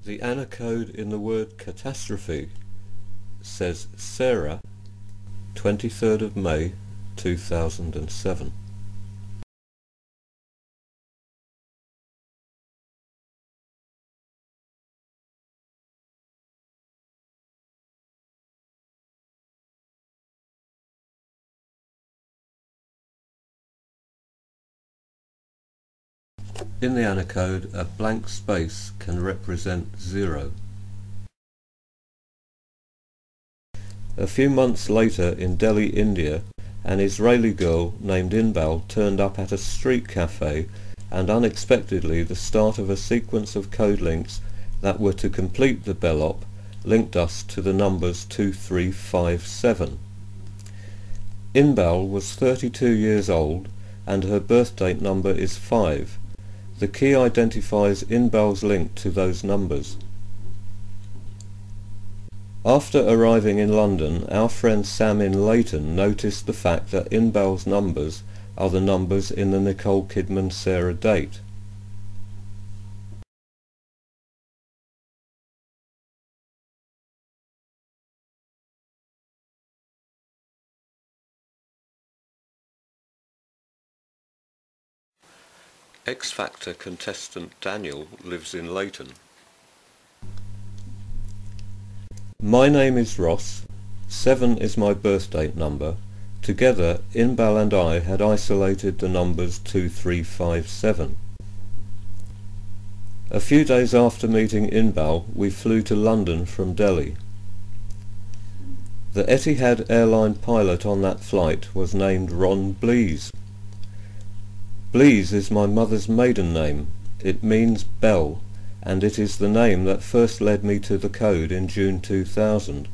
The Anna code in the word catastrophe says Sarah, 23rd of May 2007. In the Anna code, a blank space can represent 0. A few months later in Delhi, India, an Israeli girl named Inbal turned up at a street cafe, and unexpectedly the start of a sequence of code links that were to complete the bellop linked us to the numbers 2357. Inbal was 32 years old and her birth date number is 5. The key identifies Inbal's link to those numbers. After arriving in London, our friend Sam in Leighton noticed the fact that Inbal's numbers are the numbers in the Nicole Kidman Sarah date. X Factor contestant Daniel lives in Leighton. My name is Ross. 7 is my birth date number. Together, Inbal and I had isolated the numbers 2357. A few days after meeting Inbal, we flew to London from Delhi. The Etihad airline pilot on that flight was named Ron Blease. Blease is my mother's maiden name. It means bell, and it is the name that first led me to the code in June 2000.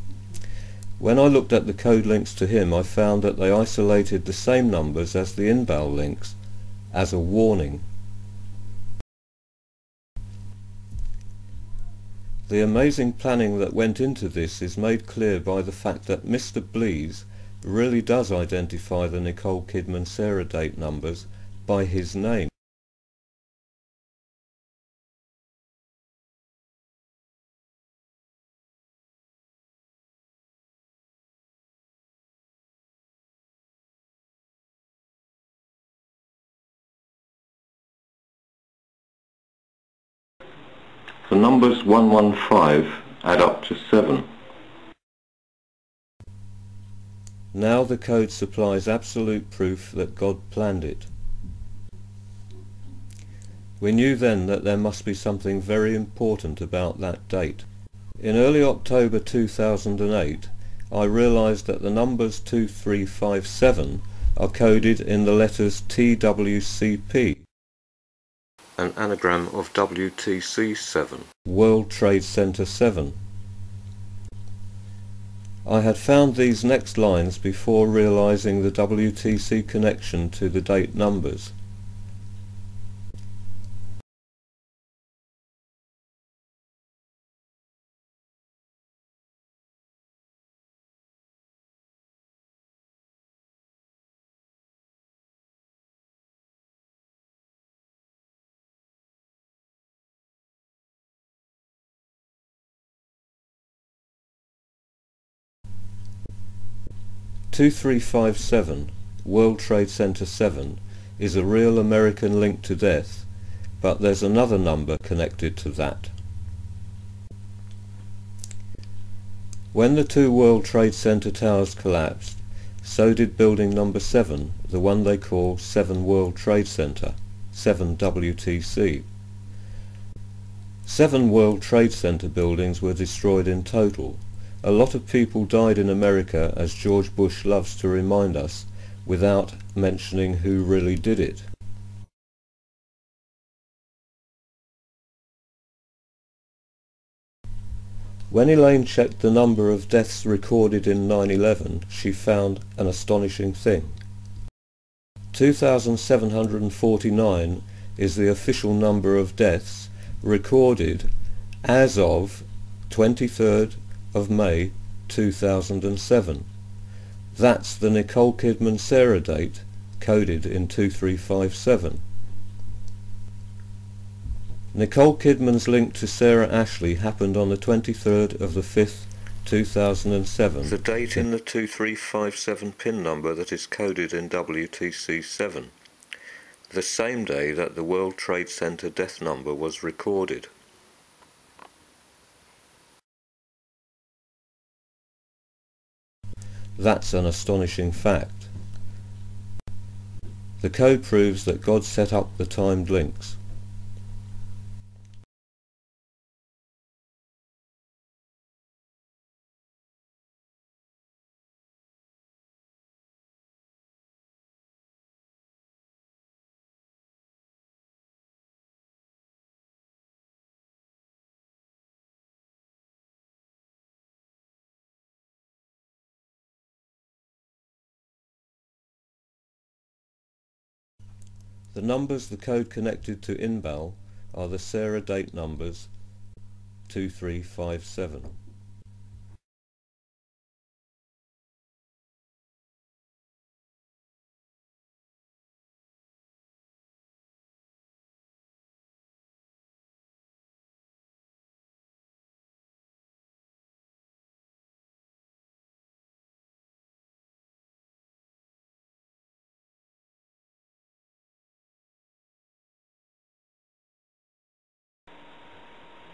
When I looked at the code links to him, I found that they isolated the same numbers as the Inbal links, as a warning. The amazing planning that went into this is made clear by the fact that Mr. Blease really does identify the Nicole Kidman Sarah date numbers by his name. The numbers 115 add up to 7. Now the code supplies absolute proof that God planned it. We knew then that there must be something very important about that date. In early October 2008, I realized that the numbers 2357 are coded in the letters TWCP, an anagram of WTC 7, World Trade Center 7. I had found these next lines before realizing the WTC connection to the date numbers. "2357, World Trade Center 7, is a real American link to death, but there's another number connected to that. When the 2 World Trade Center towers collapsed, so did building number 7, the one they call 7 World Trade Center, 7 WTC. 7 World Trade Center buildings were destroyed in total. A lot of people died in America, as George Bush loves to remind us, without mentioning who really did it. When Elaine checked the number of deaths recorded in 9/11, she found an astonishing thing. 2,749 is the official number of deaths recorded as of 23rd of May 2007. That's the Nicole Kidman Sarah date, coded in 2357. Nicole Kidman's link to Sarah Ashley happened on the 23rd of the 5th, 2007. The date in the 2357 PIN number that is coded in WTC7. The same day that the World Trade Center death number was recorded. That's an astonishing fact. The code proves that God set up the timed links. The numbers the code connected to Inbal are the Sarah date numbers 2357.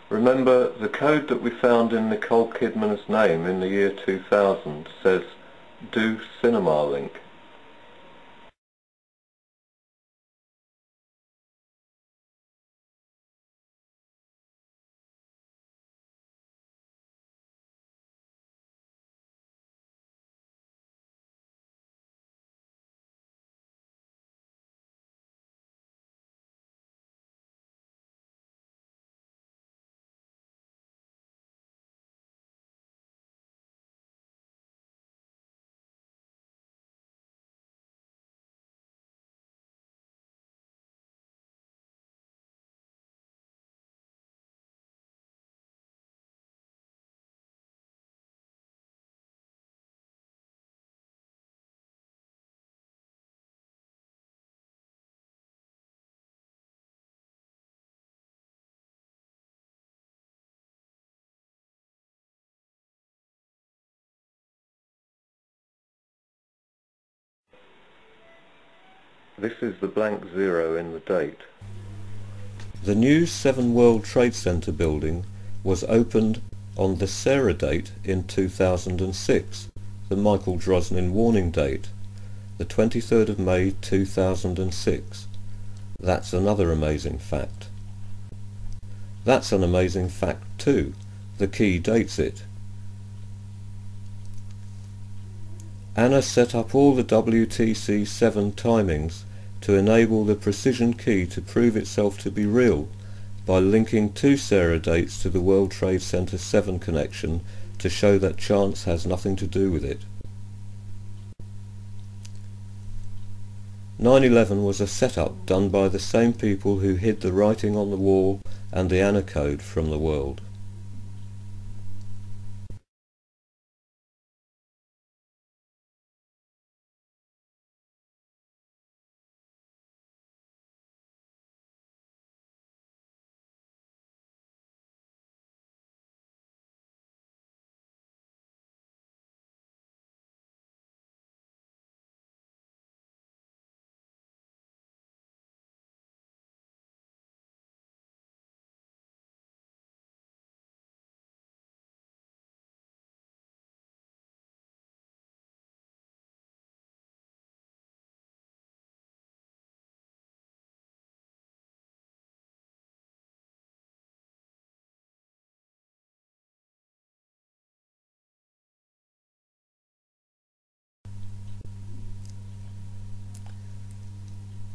Remember, the code that we found in Nicole Kidman's name in the year 2000 says Do Cinema Link. This is the blank zero in the date. The new 7 World Trade Center building was opened on the Sarah date in 2006, the Michael Drosnin warning date, the 23rd of May 2006. That's another amazing fact. That's an amazing fact too. The key dates it. Anna set up all the WTC7 timings to enable the precision key to prove itself to be real by linking 2 Sarah dates to the World Trade Center 7 connection to show that chance has nothing to do with it. 9/11 was a setup done by the same people who hid the writing on the wall and the Anna code from the world.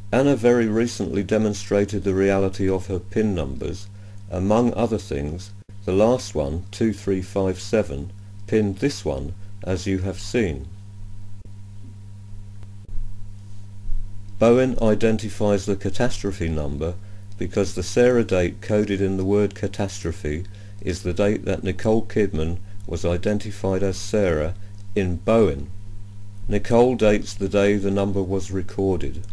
Anna very recently demonstrated the reality of her PIN numbers. Among other things, the last one, 2357, pinned this one, as you have seen. Bowen identifies the catastrophe number because the Sarah date coded in the word catastrophe is the date that Nicole Kidman was identified as Sarah in Bowen. Nicole dates the day the number was recorded.